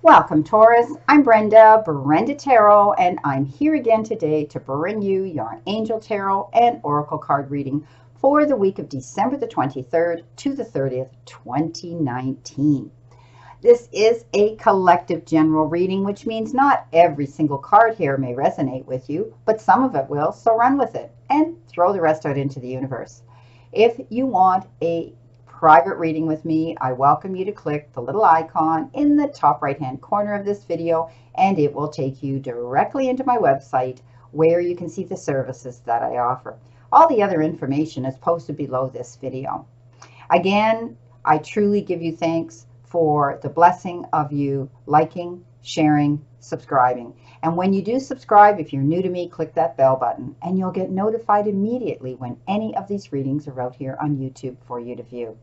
Welcome, Taurus. I'm Brenda Tarot, and I'm here again today to bring you your Angel Tarot and Oracle card reading for the week of December the 23rd to the 30th, 2019. This is a collective general reading, which means not every single card here may resonate with you, but some of it will, so run with it and throw the rest out into the universe. If you want a private reading with me, I welcome you to click the little icon in the top right hand corner of this video, and it will take you directly into my website where you can see the services that I offer. All the other information is posted below this video. Again, I truly give you thanks for the blessing of you liking, sharing, subscribing. And when you do subscribe, if you're new to me, click that bell button and you'll get notified immediately when any of these readings are out here on YouTube for you to view.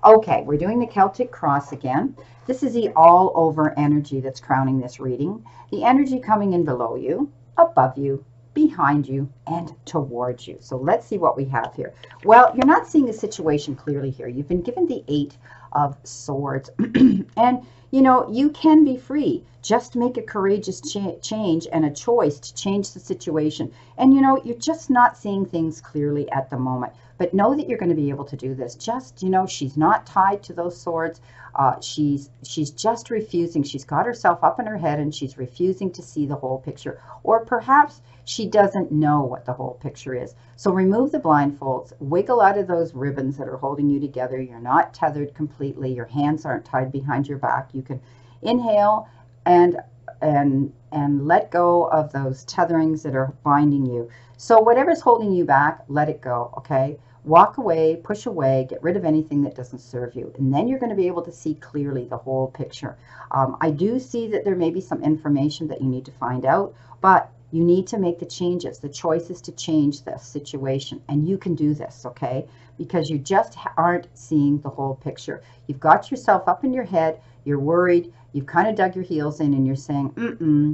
Okay, we're doing the Celtic Cross again. This is the all over energy that's crowning this reading. The energy coming in below you, above you, behind you, and towards you. So let's see what we have here. Well, you're not seeing the situation clearly here. You've been given the 8 of Swords. And, you know, you can be free. Just make a courageous change and a choice to change the situation. And, you know, you're just not seeing things clearly at the moment. But know that you're going to be able to do this. Just, you know, she's not tied to those swords. She's just refusing. She's got herself up in her head and she's refusing to see the whole picture. Or perhaps she doesn't know what the whole picture is. So remove the blindfolds, wiggle out of those ribbons that are holding you together. You're not tethered completely. Your hands aren't tied behind your back. You can inhale and let go of those tetherings that are binding you. So whatever's holding you back, let it go, okay? Walk away, push away, get rid of anything that doesn't serve you. And then you're going to be able to see clearly the whole picture. I do see that there may be some information that you need to find out, but you need to make the changes, the choices to change this situation. And you can do this, okay? Because you just aren't seeing the whole picture. You've got yourself up in your head, you're worried, you've kind of dug your heels in and you're saying,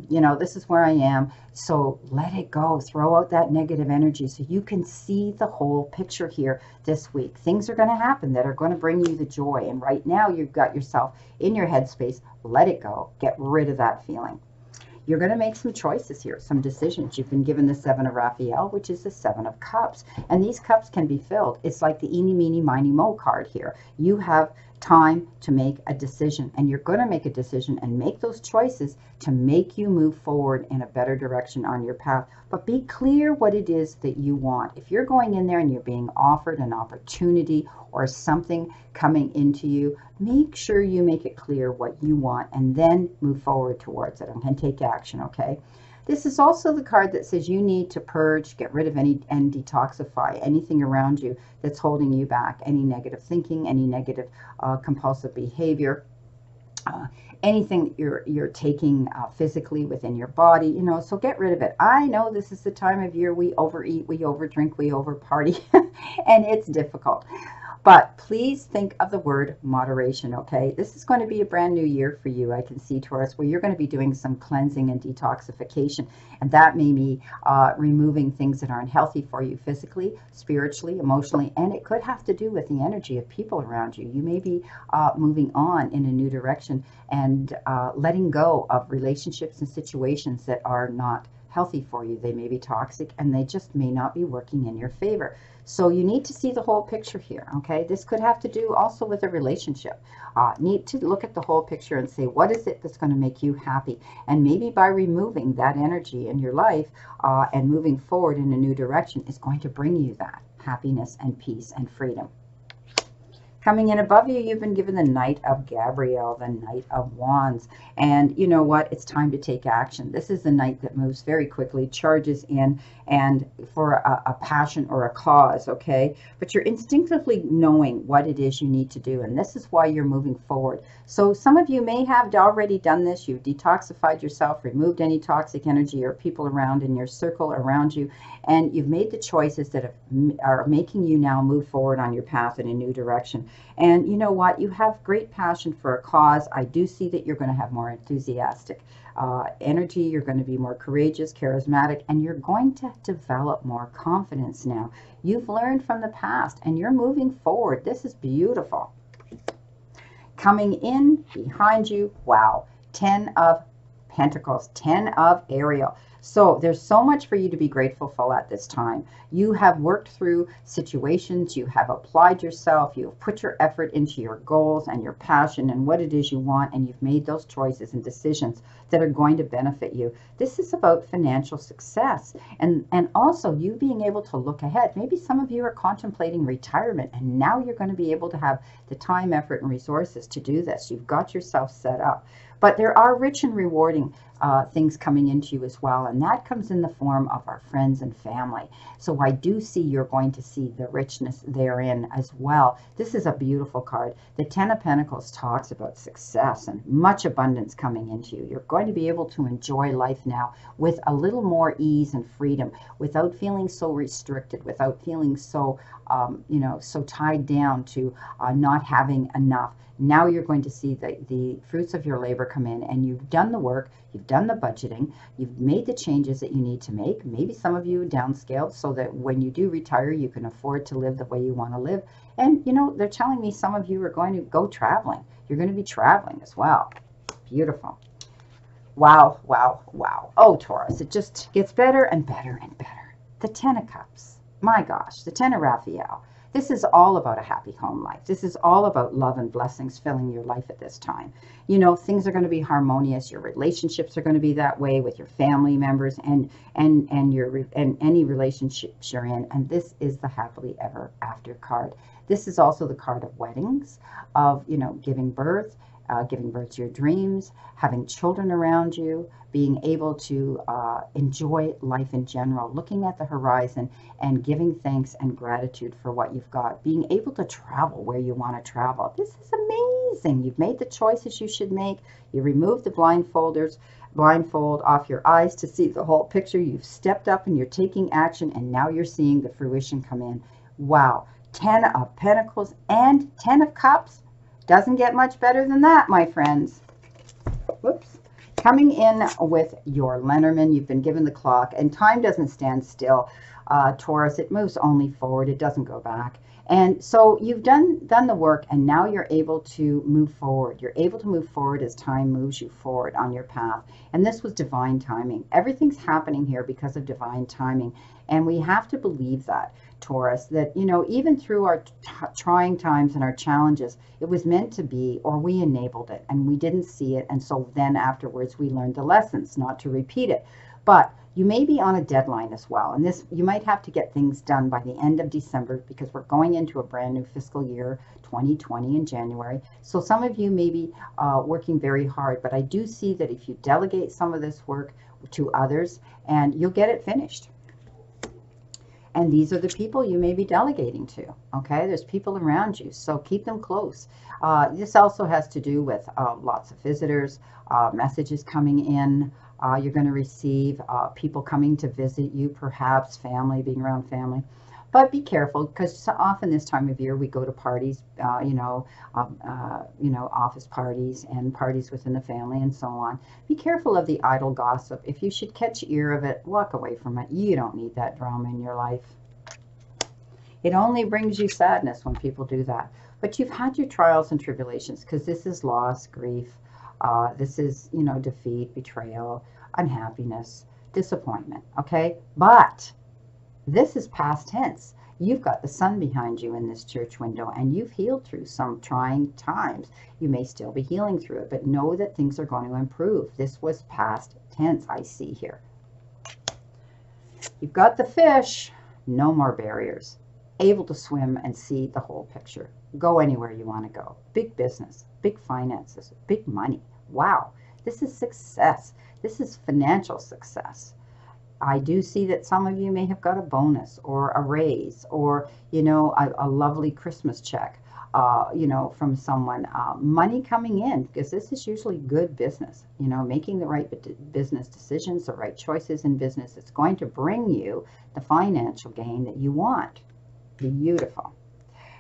you know, this is where I am. So let it go. Throw out that negative energy so you can see the whole picture here this week. Things are going to happen that are going to bring you the joy. And right now you've got yourself in your headspace. Let it go. Get rid of that feeling. You're going to make some choices here, some decisions. You've been given the 7 of Raphael, which is the 7 of Cups. And these cups can be filled. It's like the eeny, meeny, miny, mo card here. You have time to make a decision, and you're going to make a decision and make those choices to make you move forward in a better direction on your path. But be clear what it is that you want. If you're going in there and you're being offered an opportunity or something coming into you, make sure you make it clear what you want and then move forward towards it and take action, okay? This is also the card that says you need to purge, get rid of and detoxify anything around you that's holding you back, any negative thinking, any negative compulsive behavior, anything that you're taking physically within your body, you know, so get rid of it. I know this is the time of year we overeat, we overdrink, we overparty, and it's difficult. But please think of the word moderation, okay? This is going to be a brand new year for you, I can see, Taurus, where you're going to be doing some cleansing and detoxification. And that may be removing things that aren't healthy for you physically, spiritually, emotionally, and it could have to do with the energy of people around you. You may be moving on in a new direction and letting go of relationships and situations that are not healthy for you. They may be toxic and they just may not be working in your favor. So you need to see the whole picture here, okay? This could have to do also with a relationship. Need to look at the whole picture and say, what is it that's going to make you happy? And maybe by removing that energy in your life and moving forward in a new direction is going to bring you that happiness and peace and freedom. Coming in above you, you've been given the Knight of Gabriel, the Knight of Wands. And you know what? It's time to take action. This is the Knight that moves very quickly, charges in, and for a passion or a cause, okay? But you're instinctively knowing what it is you need to do, and this is why you're moving forward. So some of you may have already done this. You've detoxified yourself, removed any toxic energy or people around in your circle around you, and you've made the choices that are making you now move forward on your path in a new direction. And you know what? You have great passion for a cause. I do see that you're going to have more enthusiastic energy. You're going to be more courageous, charismatic, and you're going to develop more confidence now. You've learned from the past and you're moving forward. This is beautiful. Coming in behind you, wow. 10 of Pentacles, 10 of Ariel. So there's so much for you to be grateful for at this time. You have worked through situations, you have applied yourself, you've put your effort into your goals and your passion and what it is you want, and you've made those choices and decisions that are going to benefit you. This is about financial success and also you being able to look ahead. Maybe some of you are contemplating retirement, and now you're going to be able to have the time, effort, and resources to do this. You've got yourself set up. But there are rich and rewarding things coming into you as well, and that comes in the form of our friends and family. So I do see you're going to see the richness therein as well. This is a beautiful card. The 10 of Pentacles talks about success and much abundance coming into you. You're going to be able to enjoy life now with a little more ease and freedom, without feeling so restricted, without feeling so so tied down to not having enough. Now you're going to see the fruits of your labor come in, and you've done the work, you've done the budgeting, you've made the changes that you need to make. Maybe some of you downscaled so that when you do retire, you can afford to live the way you want to live. And, they're telling me some of you are going to go traveling. You're going to be traveling as well. Beautiful. Wow, wow, wow. Oh, Taurus, it just gets better and better and better. The 10 of Cups. My gosh, the 10 of Raphael. This is all about a happy home life. This is all about love and blessings filling your life at this time. Things are going to be harmonious. Your relationships are going to be that way with your family members and any relationships you're in. And this is the happily ever after card. This is also the card of weddings, of giving birth to your dreams, having children around you, being able to enjoy life in general, looking at the horizon and giving thanks and gratitude for what you've got, being able to travel where you want to travel. This is amazing. You've made the choices you should make. You removed the blindfold off your eyes to see the whole picture. You've stepped up and you're taking action, and now you're seeing the fruition come in. Wow. 10 of Pentacles and 10 of Cups. Doesn't get much better than that, my friends. Whoops. Coming in with your Lenormand, you've been given the clock, and time doesn't stand still. Taurus, it moves only forward. It doesn't go back. And so you've done the work, and now you're able to move forward. You're able to move forward as time moves you forward on your path. And this was divine timing. Everything's happening here because of divine timing. And we have to believe that, Taurus, that, even through our trying times and our challenges, it was meant to be, or we enabled it and we didn't see it. And so then afterwards we learned the lessons not to repeat it. But you may be on a deadline as well. And this, you might have to get things done by the end of December, because we're going into a brand new fiscal year, 2020, in January. So some of you may be working very hard, but I do see that if you delegate some of this work to others, and you'll get it finished. And these are the people you may be delegating to, okay? There's people around you, so keep them close. This also has to do with lots of visitors, messages coming in. You're going to receive people coming to visit you, perhaps family, being around family. But be careful, because often this time of year we go to parties, office parties and parties within the family and so on. Be careful of the idle gossip. If you should catch ear of it, walk away from it. You don't need that drama in your life. It only brings you sadness when people do that. But you've had your trials and tribulations, because this is loss, grief. This is, defeat, betrayal, unhappiness, disappointment, okay? But this is past tense. You've got the sun behind you in this church window, and you've healed through some trying times. You may still be healing through it, but know that things are going to improve. This was past tense, I see here. You've got the fish, no more barriers. Able to swim and see the whole picture. Go anywhere you want to go. Big business, big finances, big money. Wow, this is success. This is financial success. I do see that some of you may have got a bonus or a raise, or, a lovely Christmas check, from someone. Money coming in, because this is usually good business. Making the right business decisions, the right choices in business. It's going to bring you the financial gain that you want. Beautiful.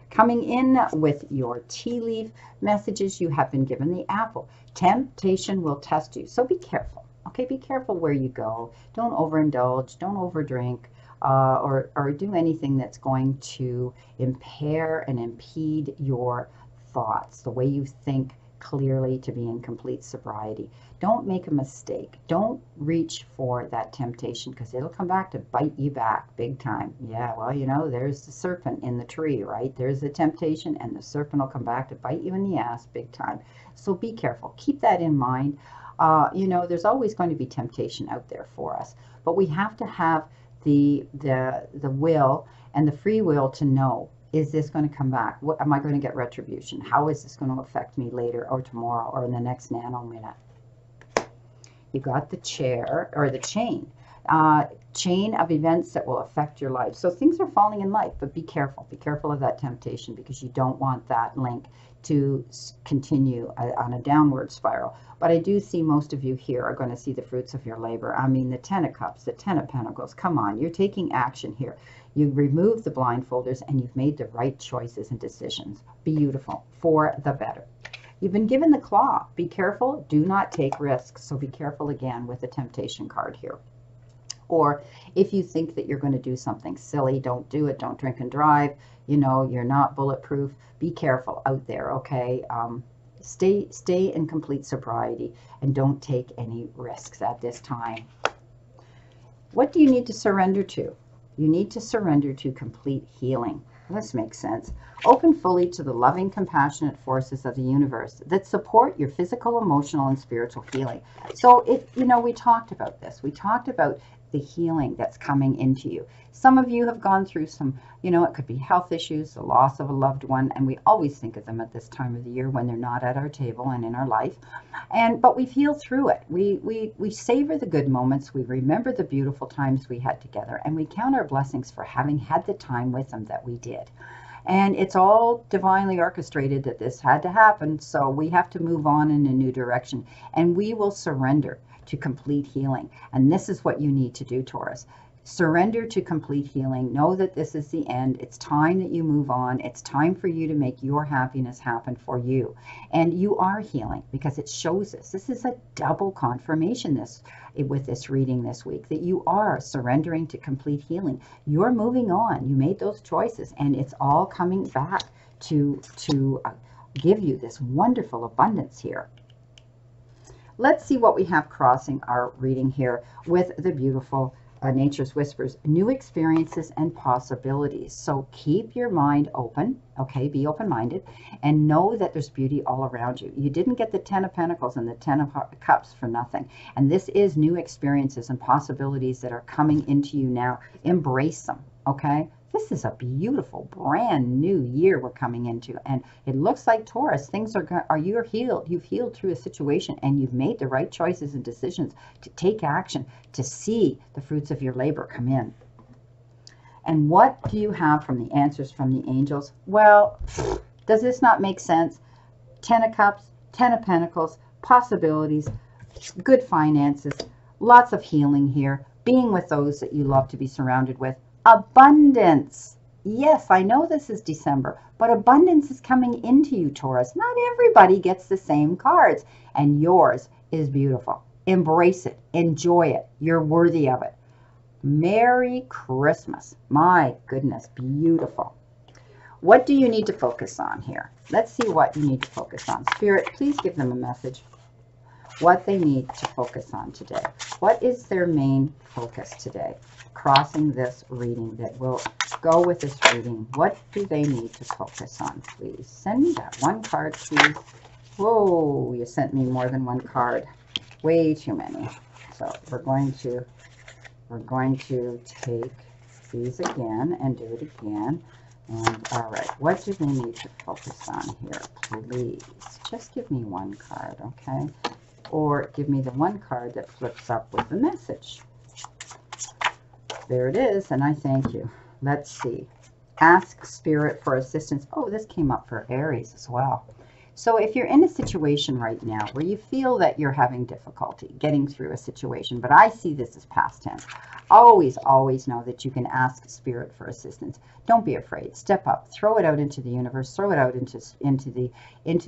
Coming in with your tea leaf messages, you have been given the apple. Temptation will test you, so be careful. Okay, be careful where you go. Don't overindulge, don't overdrink, or do anything that's going to impair and impede your thoughts, the way you think clearly to be in complete sobriety. Don't make a mistake. Don't reach for that temptation, because it'll come back to bite you back big time. Yeah, well, you know, there's the serpent in the tree, right? There's the temptation, and the serpent will come back to bite you in the ass big time. So be careful. Keep that in mind. You know, there's always going to be temptation out there for us, but we have to have the will and the free will to know, is this going to come back? What am I going to get retribution? How is this going to affect me later or tomorrow or in the next nano minute? You got the chair, or the chain. Chain of events that will affect your life. So things are falling in life, but be careful. Be careful of that temptation, because you don't want that link to continue on a downward spiral. But I do see most of you here are going to see the fruits of your labor. I mean, the Ten of Cups, the Ten of Pentacles. Come on, you're taking action here. You've removed the blindfolders and you've made the right choices and decisions. Beautiful. For the better. You've been given the Claw. Be careful. Do not take risks. So be careful again with the temptation card here. Or if you think that you're going to do something silly, don't do it. Don't drink and drive. You know, you're not bulletproof. Be careful out there, okay? Stay in complete sobriety and don't take any risks at this time. What do you need to surrender to? You need to surrender to complete healing. This makes sense. Open fully to the loving, compassionate forces of the universe that support your physical, emotional, and spiritual healing. So, you know, we talked about this. We talked about the healing that's coming into you. Some of you have gone through some, you know, it could be health issues, the loss of a loved one, and we always think of them at this time of the year when they're not at our table and in our life. But we've healed through it. We savor the good moments. We remember the beautiful times we had together, and we count our blessings for having had the time with them that we did. And it's all divinely orchestrated that this had to happen, so we have to move on in a new direction, and we will surrender to complete healing. And this is what you need to do, Taurus. Surrender to complete healing. Know that this is the end. It's time that you move on. It's time for you to make your happiness happen for you. And you are healing, because it shows us. This is a double confirmation with this reading this week, that you are surrendering to complete healing. You're moving on. You made those choices, and it's all coming back to give you this wonderful abundance here. Let's see what we have crossing our reading here with the beautiful Nature's Whispers. New experiences and possibilities. So keep your mind open, okay? Be open-minded, and know that there's beauty all around you. You didn't get the Ten of Pentacles and the Ten of Cups for nothing. And this is new experiences and possibilities that are coming into you now. Embrace them, okay? This is a beautiful, brand new year we're coming into, and it looks like, Taurus, things you're healed. You've healed through a situation, and you've made the right choices and decisions to take action, to see the fruits of your labor come in. And what do you have from the answers from the angels? Well, does this not make sense? Ten of Cups, Ten of Pentacles, possibilities, good finances, lots of healing here, being with those that you love to be surrounded with. Abundance. Yes, I know this is December, but abundance is coming into you, Taurus. Not everybody gets the same cards, and yours is beautiful. Embrace it. Enjoy it. You're worthy of it. Merry Christmas. My goodness, beautiful. What do you need to focus on here? Let's see what you need to focus on. Spirit, please give them a message. What they need to focus on today. What is their main focus today? Crossing this reading that will go with this reading. What do they need to focus on, please? Send me that one card, please. Whoa, you sent me more than one card. Way too many. So we're going to take these again and do it again. And all right, what do they need to focus on here, please? Just give me one card, okay? Or give me the one card that flips up with the message. There it is, and I thank you. Let's see. Ask Spirit for assistance. Oh, this came up for Aries as well. So if you're in a situation right now where you feel that you're having difficulty getting through a situation, but I see this as past tense, always know that you can ask Spirit for assistance. Don't be afraid. Step up. Throw it out into the universe. Throw it out into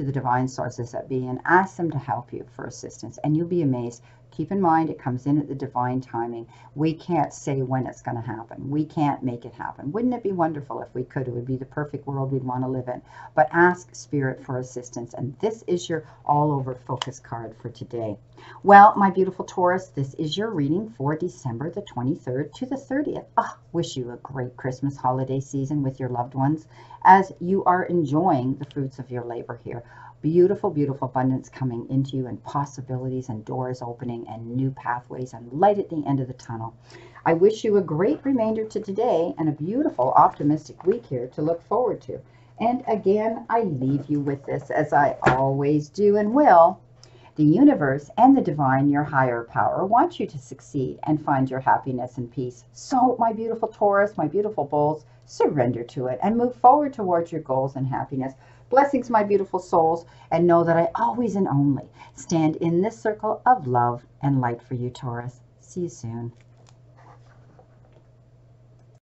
the divine sources that be, and ask them to help you for assistance. And you'll be amazed. Keep in mind, it comes in at the divine timing. We can't say when it's going to happen. We can't make it happen. Wouldn't it be wonderful if we could? It would be the perfect world we'd want to live in. But ask Spirit for assistance. And this is your all-over focus card for today. Well, my beautiful Taurus, this is your reading for December the 23rd to the 30th. Wish you a great Christmas holiday season with your loved ones as you are enjoying the fruits of your labor here. Beautiful, beautiful abundance coming into you, and possibilities and doors opening and new pathways and light at the end of the tunnel. I wish you a great remainder to today and a beautiful, optimistic week here to look forward to. And again, I leave you with this, as I always do and will. The universe and the divine, your higher power, want you to succeed and find your happiness and peace. So, my beautiful Taurus, my beautiful bulls, surrender to it and move forward towards your goals and happiness. Blessings, my beautiful souls, and know that I always and only stand in this circle of love and light for you, Taurus. See you soon.